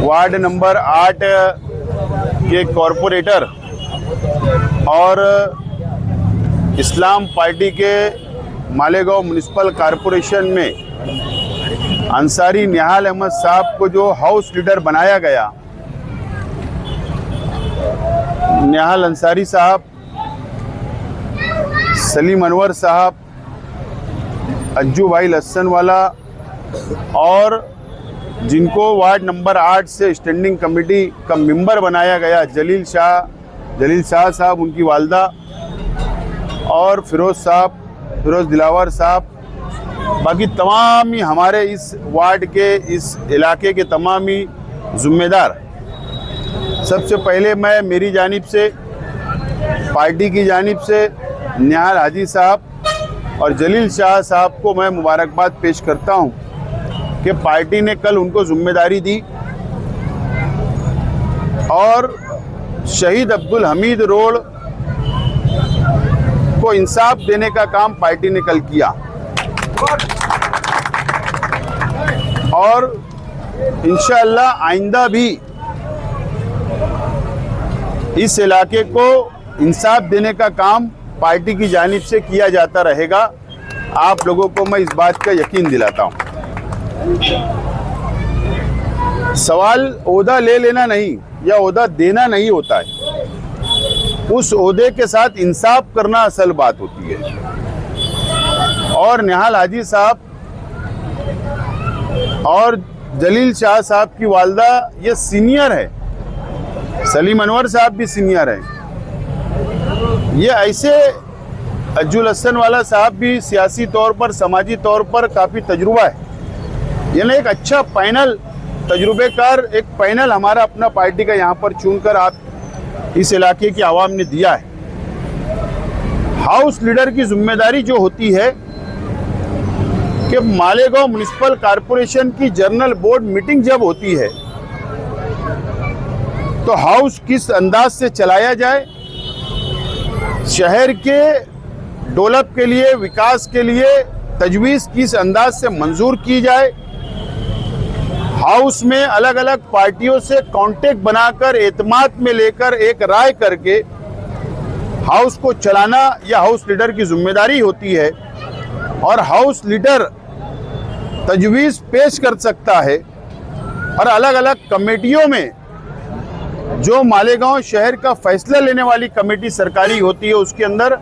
Ward number 8 के corporator और इस्लाम party के मालेगांव म्युनिसिपल कॉरपोरेशन में अंसारी निहाल अहमद साहब को जो हाउस लीडर बनाया गया, निहाल अंसारी साहब, सलीम अनवर साहब, अज्जू भाई लहसनवाला और जिनको वार्ड नंबर 8 से स्टैंडिंग कमेटी का मेंबर बनाया गया, जलील शाह साहब, उनकी वालदा और फिरोज़ दिलावर साहब, बाकी तमाम ही हमारे इस वार्ड के, इस इलाके के तमाम ही ज़िम्मेदार। सबसे पहले मैं मेरी जानिब से, पार्टी की जानिब से निहाल हाजी साहब और जलील शाह साहब को मैं मुबारकबाद पेश करता हूं कि पार्टी ने कल उनको जिम्मेदारी दी और शहीद अब्दुल हमीद रोड को इंसाफ देने का काम पार्टी ने कल किया और इंशाअल्लाह आइंदा भी इस इलाके को इंसाफ देने का काम पार्टी की जानिब से किया जाता रहेगा। आप लोगों को मैं इस बात का यकीन दिलाता हूं। सवाल ओहदा ले लेना नहीं या ओहदा देना नहीं होता है, उस ओहदे के साथ इंसाफ करना असल बात होती है। और निहाल हाजी साहब और जलील शाह साहब की वालदा ये सीनियर है, सलीम अनवर साहब भी सीनियर हैं। ये ऐसे अज्जू लहसनवाला साहब भी सियासी तौर पर, समाजी तौर पर काफ़ी तजुर्बा है। यानी एक अच्छा पैनल, तजुर्बेकार एक पैनल हमारा अपना पार्टी का यहाँ पर चुनकर आप इस इलाके की आवाम ने दिया है। हाउस लीडर की जिम्मेदारी जो होती है कि मालेगांव म्युनिसिपल कॉरपोरेशन की जनरल बोर्ड मीटिंग जब होती है तो हाउस किस अंदाज से चलाया जाए, शहर के डेवलप के लिए, विकास के लिए तजवीज़ किस अंदाज से मंजूर की जाए, हाउस में अलग अलग पार्टियों से कांटेक्ट बनाकर एतमाद में लेकर एक राय करके हाउस को चलाना यह हाउस लीडर की जिम्मेदारी होती है। और हाउस लीडर तजवीज़ पेश कर सकता है और अलग अलग कमेटियों में जो मालेगांव शहर का फैसला लेने वाली कमेटी सरकारी होती है उसके अंदर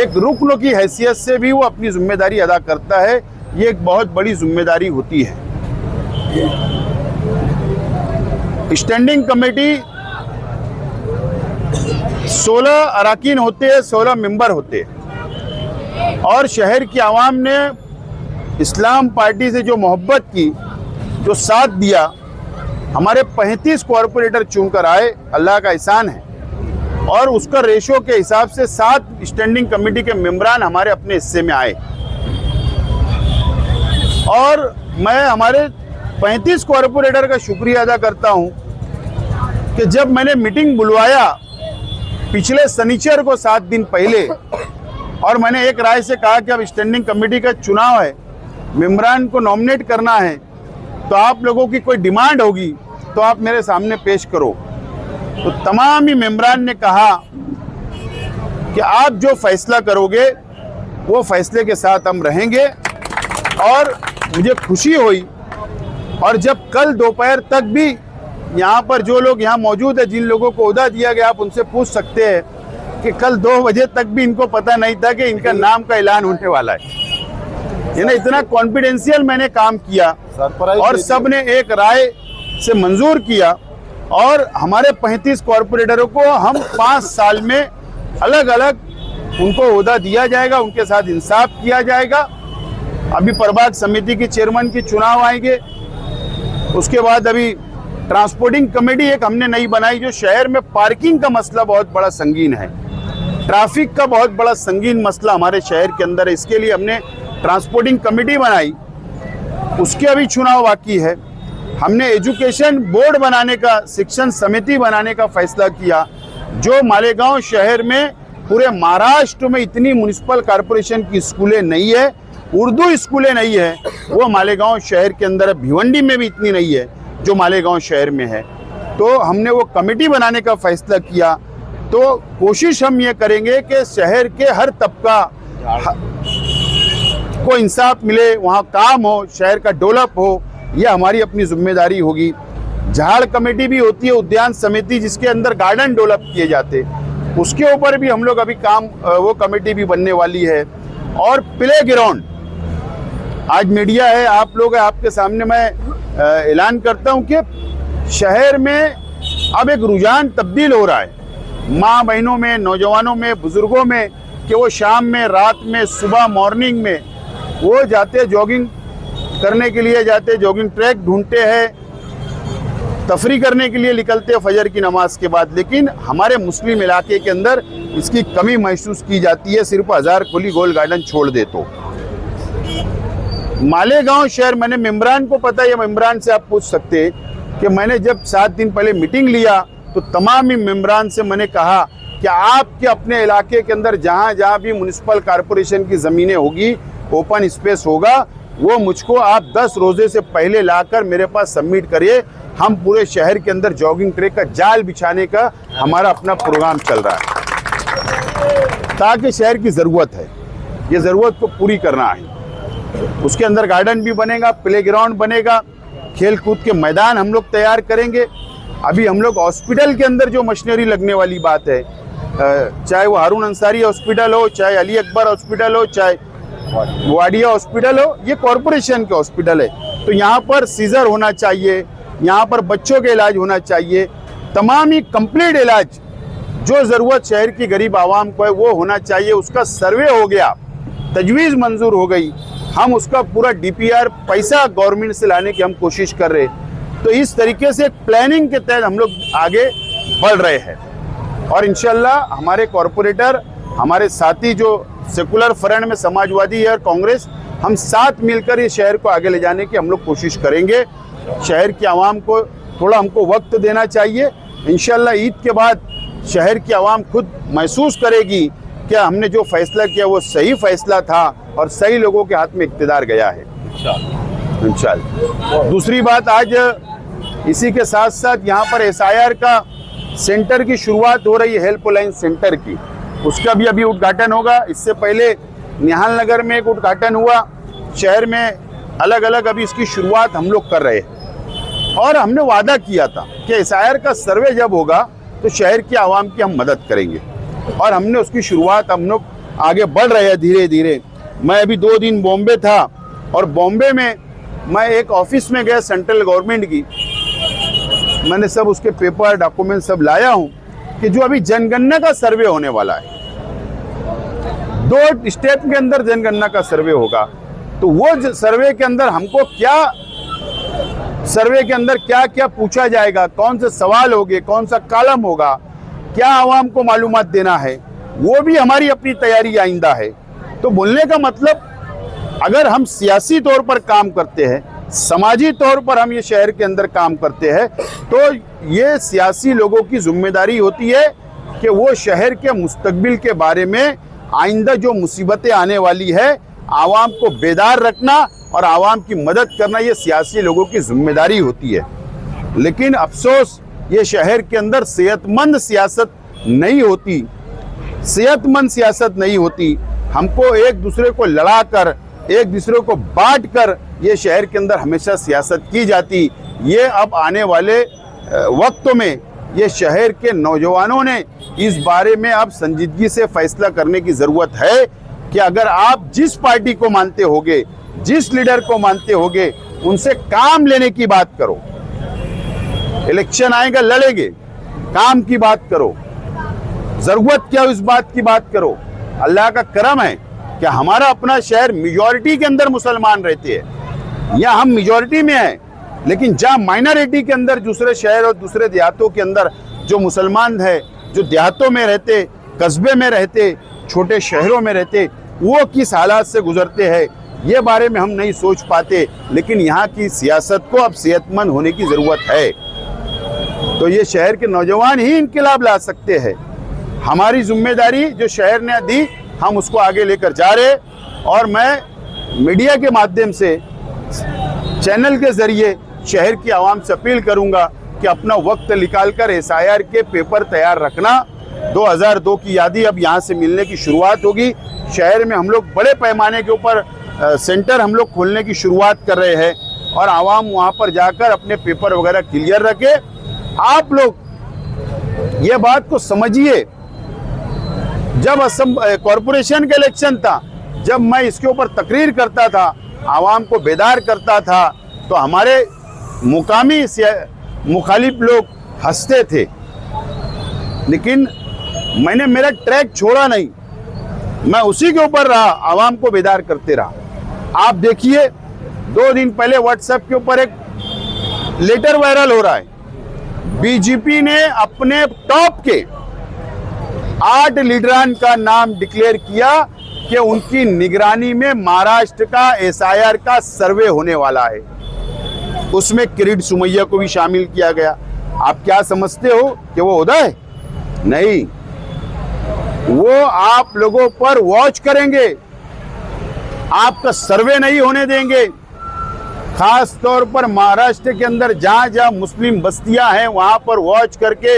एक रुकन की हैसियत से भी वो अपनी जिम्मेदारी अदा करता है। ये एक बहुत बड़ी जिम्मेदारी होती है। स्टैंडिंग कमेटी 16 अरकान होते हैं, 16 मेंबर होते हैं और शहर की आवाम ने इस्लाम पार्टी से जो मोहब्बत की, जो साथ दिया, हमारे 35 कॉरपोरेटर चुनकर आए, अल्लाह का एहसान है। और उसका रेशो के हिसाब से 7 स्टैंडिंग कमेटी के मेंबरान हमारे अपने हिस्से में आए और मैं हमारे 35 कॉरपोरेटर का शुक्रिया अदा करता हूं कि जब मैंने मीटिंग बुलवाया पिछले शनिचर को 7 दिन पहले और मैंने एक राय से कहा कि अब स्टैंडिंग कमेटी का चुनाव है, मेंबरान को नॉमिनेट करना है, तो आप लोगों की कोई डिमांड होगी तो आप मेरे सामने पेश करो। तो तमाम ही मेंबरान ने कहा कि आप जो फैसला करोगे वो फैसले के साथ हम रहेंगे। और मुझे खुशी हुई और जब कल दोपहर तक भी यहाँ पर जो लोग यहाँ मौजूद है, जिन लोगों को ओहदा दिया गया, आप उनसे पूछ सकते हैं कि कल 2 बजे तक भी इनको पता नहीं था कि इनका नाम का ऐलान होने वाला है। यानी इतना कॉन्फिडेंशियल मैंने काम किया और सब ने एक राय से मंजूर किया और हमारे 35 कॉरपोरेटरों को हम 5 साल में अलग अलग उनको ओहदा दिया जाएगा, उनके साथ इंसाफ किया जाएगा। अभी प्रभाग समिति की चेयरमैन की चुनाव आएंगे, उसके बाद अभी ट्रांसपोर्टिंग कमेटी एक हमने नई बनाई, जो शहर में पार्किंग का मसला बहुत बड़ा संगीन है, ट्रैफिक का बहुत बड़ा संगीन मसला हमारे शहर के अंदर है। इसके लिए हमने ट्रांसपोर्टिंग कमेटी बनाई, उसके अभी चुनाव बाकी है। हमने एजुकेशन बोर्ड बनाने का, शिक्षण समिति बनाने का फैसला किया, जो मालेगांव शहर में, पूरे महाराष्ट्र में इतनी म्युनिसिपल कॉरपोरेशन की स्कूलें नहीं है, उर्दू स्कूलें नहीं है, वो मालेगांव शहर के अंदर, भिवंडी में भी इतनी नहीं है। जो मालेगांव शहर में है। तो हमने वो कमेटी बनाने का फैसला किया। तो कोशिश हम ये करेंगे कि शहर के हर तबका को इंसाफ मिले, वहाँ काम हो, शहर का डेवलप हो, ये हमारी अपनी जिम्मेदारी होगी। झाड़ कमेटी भी होती है, उद्यान समिति जिसके अंदर गार्डन डेवलप किए जाते, उसके ऊपर भी हम लोग अभी काम, वो कमेटी भी बनने वाली है। और प्ले ग्राउंड, आज मीडिया है, आप लोग है, आपके सामने मैं ऐलान करता हूं कि शहर में अब एक रुझान तब्दील हो रहा है माँ बहनों में, नौजवानों में, बुजुर्गों में, कि वो शाम में, रात में, सुबह मॉर्निंग में वो जाते जॉगिंग करने के लिए, जाते जॉगिंग ट्रैक ढूंढते हैं, तफरी करने के लिए निकलते हैं फजर की नमाज के बाद। लेकिन हमारे मुस्लिम इलाके के अंदर इसकी कमी महसूस की जाती है, सिर्फ हजार खुली गोल गार्डन छोड़ दे तो। मालेगांव शहर, मैंने मेम्बरान को पता है, मेम्बरान से आप पूछ सकते हैं कि मैंने जब 7 दिन पहले मीटिंग लिया तो तमाम ही मेम्बरान से मैंने कहा कि आपके अपने इलाके के अंदर जहाँ जहाँ भी म्युनिसिपल कॉरपोरेशन की ज़मीनें होगी, ओपन स्पेस होगा, वो मुझको आप 10 रोजे से पहले लाकर मेरे पास सबमिट करिए। हम पूरे शहर के अंदर जॉगिंग ट्रैक का जाल बिछाने का हमारा अपना प्रोग्राम चल रहा है, ताकि शहर की ज़रूरत है, ये ज़रूरत को पूरी करना है। उसके अंदर गार्डन भी बनेगा, प्ले ग्राउंड बनेगा, खेल कूद के मैदान हम लोग तैयार करेंगे। अभी हम लोग हॉस्पिटल के अंदर जो मशीनरी लगने वाली बात है, चाहे वो हारून अंसारी हॉस्पिटल हो, चाहे अली अकबर हॉस्पिटल हो, चाहे वाडिया हॉस्पिटल हो, ये कॉरपोरेशन के हॉस्पिटल है। तो यहाँ पर सीजर होना चाहिए, यहाँ पर बच्चों के इलाज होना चाहिए, तमाम ही कंप्लीट इलाज जो ज़रूरत शहर की गरीब आवाम को है वो होना चाहिए। उसका सर्वे हो गया, तजवीज़ मंजूर हो गई, हम उसका पूरा DPR पैसा गवर्नमेंट से लाने की हम कोशिश कर रहे हैं। तो इस तरीके से प्लानिंग के तहत हम लोग आगे बढ़ रहे हैं और इंशाल्लाह हमारे कॉरपोरेटर, हमारे साथी जो सेकुलर फ्रंट में समाजवादी है और कांग्रेस, हम साथ मिलकर ये शहर को आगे ले जाने की हम लोग कोशिश करेंगे। शहर की आवाम को थोड़ा हमको वक्त देना चाहिए। इंशाल्लाह ईद के बाद शहर की आवाम खुद महसूस करेगी कि हमने जो फैसला किया वो सही फैसला था और सही लोगों के हाथ में इक़्तिदार गया है इंशाल्लाह। दूसरी बात, आज इसी के साथ साथ यहाँ पर SIR का सेंटर की शुरुआत हो रही है, हेल्पलाइन सेंटर की, उसका भी अभी उद्घाटन होगा। इससे पहले निहाल नगर में एक उद्घाटन हुआ, शहर में अलग अलग अभी इसकी शुरुआत हम लोग कर रहे हैं। और हमने वादा किया था कि SIR का सर्वे जब होगा तो शहर की आवाम की हम मदद करेंगे और हमने उसकी शुरुआत, हम लोग आगे बढ़ रहे हैं धीरे धीरे। मैं अभी 2 दिन बॉम्बे था और बॉम्बे में मैं एक ऑफिस में गया सेंट्रल गवर्नमेंट की, मैंने सब उसके पेपर डॉक्यूमेंट सब लाया हूँ कि जो अभी जनगणना का सर्वे होने वाला है, 2 स्टेप के अंदर जनगणना का सर्वे होगा। तो वो सर्वे के अंदर हमको सर्वे के अंदर क्या क्या पूछा जाएगा, कौन से सवाल होंगे, कौन सा कॉलम होगा, क्या आवाम को मालूमात देना है, वो भी हमारी अपनी तैयारी आइंदा है। तो बोलने का मतलब, अगर हम सियासी तौर पर काम करते हैं, समाजी तौर पर हम ये शहर के अंदर काम करते हैं, तो ये सियासी लोगों की जिम्मेदारी होती है कि वो शहर के मुस्तकबिल के बारे में, आइंदा जो मुसीबतें आने वाली है, आवाम को बेदार रखना और आवाम की मदद करना, ये सियासी लोगों की जिम्मेदारी होती है। लेकिन अफसोस, ये शहर के अंदर सेहतमंद सियासत नहीं होती, सेहतमंद सियासत नहीं होती। हमको एक दूसरे को लड़ाकर, एक दूसरे को बांट कर ये शहर के अंदर हमेशा सियासत की जाती। ये अब आने वाले वक्तों में ये शहर के नौजवानों ने इस बारे में अब संजीदगी से फैसला करने की ज़रूरत है कि अगर आप जिस पार्टी को मानते होगे, जिस लीडर को मानते होगे, उनसे काम लेने की बात करो। इलेक्शन आएगा, लड़ेंगे, काम की बात करो, ज़रूरत क्या हो इस बात की बात करो। अल्लाह का करम है कि हमारा अपना शहर मेजॉरिटी के अंदर मुसलमान रहते हैं, या हम मेजॉरिटी में हैं, लेकिन जहाँ माइनॉरिटी के अंदर दूसरे शहर और दूसरे देहातों के अंदर जो मुसलमान है, जो देहातों में रहते, कस्बे में रहते, छोटे शहरों में रहते, वो किस हालात से गुजरते हैं, ये बारे में हम नहीं सोच पाते। लेकिन यहाँ की सियासत को अब सेहतमंद होने की ज़रूरत है। तो ये शहर के नौजवान ही इनकलाब ला सकते हैं। हमारी जिम्मेदारी जो शहर ने दी, हम उसको आगे लेकर जा रहे। और मैं मीडिया के माध्यम से, चैनल के ज़रिए शहर की आवाम से अपील करूंगा कि अपना वक्त निकालकर SIR के पेपर तैयार रखना। 2002 की यादी अब यहाँ से मिलने की शुरुआत होगी। शहर में हम लोग बड़े पैमाने के ऊपर सेंटर हम लोग खोलने की शुरुआत कर रहे हैं और आवाम वहाँ पर जाकर अपने पेपर वगैरह क्लियर रखे। आप लोग ये बात को समझिए, जब असम कॉरपोरेशन का इलेक्शन था, जब मैं इसके ऊपर तकरीर करता था, आवाम को बेदार करता था, तो हमारे मुकामी मुखालिफ लोग हंसते थे, लेकिन मैंने मेरा ट्रैक छोड़ा नहीं, मैं उसी के ऊपर रहा, आवाम को बेदार करते रहा। आप देखिए 2 दिन पहले व्हाट्सएप के ऊपर एक लेटर वायरल हो रहा है। बीजेपी ने अपने टॉप के 8 लीडरान का नाम डिक्लेयर किया कि उनकी निगरानी में महाराष्ट्र का SIR का सर्वे होने वाला है। उसमें किरीट सोमैया को भी शामिल किया गया। आप क्या समझते हो कि वो ओहदा है? नहीं, वो आप लोगों पर वॉच करेंगे, आपका सर्वे नहीं होने देंगे। खास तौर पर महाराष्ट्र के अंदर जहां जहां मुस्लिम बस्तियां हैं वहां पर वॉच करके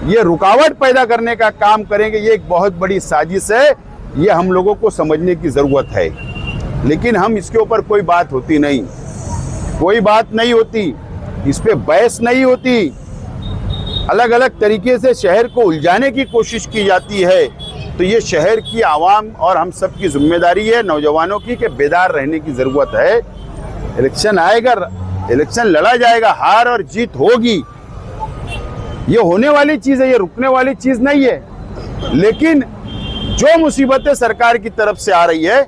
ये रुकावट पैदा करने का काम करेंगे। ये एक बहुत बड़ी साजिश है, ये हम लोगों को समझने की जरूरत है। लेकिन हम इसके ऊपर कोई बात होती नहीं, कोई बात नहीं होती, इस पे बहस नहीं होती। अलग अलग तरीके से शहर को उलझाने की कोशिश की जाती है। तो ये शहर की आवाम और हम सब की जिम्मेदारी है, नौजवानों की, कि बेदार रहने की ज़रूरत है। इलेक्शन आएगा, इलेक्शन लड़ा जाएगा, हार और जीत होगी, ये होने वाली चीज़ है, ये रुकने वाली चीज़ नहीं है। लेकिन जो मुसीबतें सरकार की तरफ से आ रही है,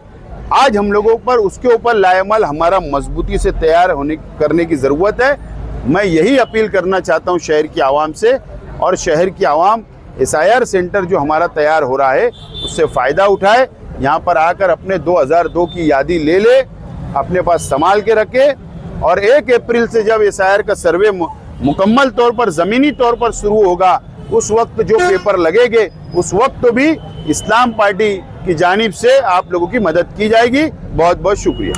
आज हम लोगों पर उसके ऊपर लाएमल हमारा मजबूती से तैयार करने की ज़रूरत है। मैं यही अपील करना चाहता हूं शहर की आवाम से, और शहर की आवाम SIR सेंटर जो हमारा तैयार हो रहा है उससे फ़ायदा उठाए, यहाँ पर आकर अपने 2002 की यादी ले अपने पास संभाल के रखे, और 1 अप्रैल से जब SIR का सर्वे मुकम्मल तौर पर ज़मीनी तौर पर शुरू होगा, उस वक्त जो पेपर लगेंगे उस वक्त भी इस्लाम पार्टी की जानिब से आप लोगों की मदद की जाएगी। बहुत बहुत शुक्रिया।